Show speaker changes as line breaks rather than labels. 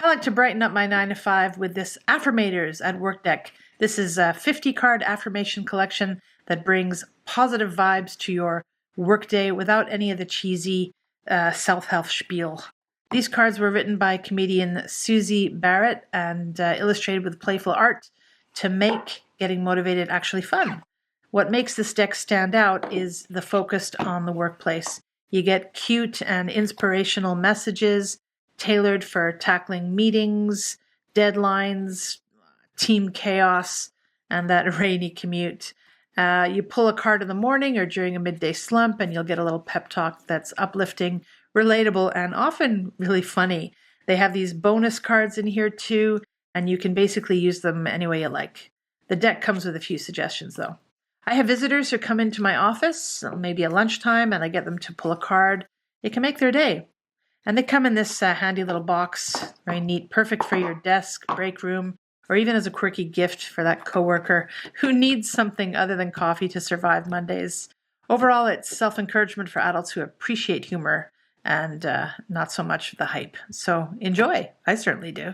I like to brighten up my 9 to 5 with this Affirmators at Work deck. This is a 50-card affirmation collection that brings positive vibes to your workday without any of the cheesy self-help spiel. These cards were written by comedian Susie Barrett and illustrated with playful art to make getting motivated actually fun. What makes this deck stand out is the focus on the workplace. You get cute and inspirational messages tailored for tackling meetings, deadlines, team chaos, and that rainy commute. You pull a card in the morning or during a midday slump, and you'll get a little pep talk that's uplifting, relatable, and often really funny. They have these bonus cards in here too, and you can basically use them any way you like. The deck comes with a few suggestions, though. I have visitors who come into my office, maybe at lunchtime, and I get them to pull a card. It can make their day. And they come in this handy little box, very neat, perfect for your desk, break room, or even as a quirky gift for that coworker who needs something other than coffee to survive Mondays. Overall, it's self-encouragement for adults who appreciate humor and not so much the hype. So enjoy. I certainly do.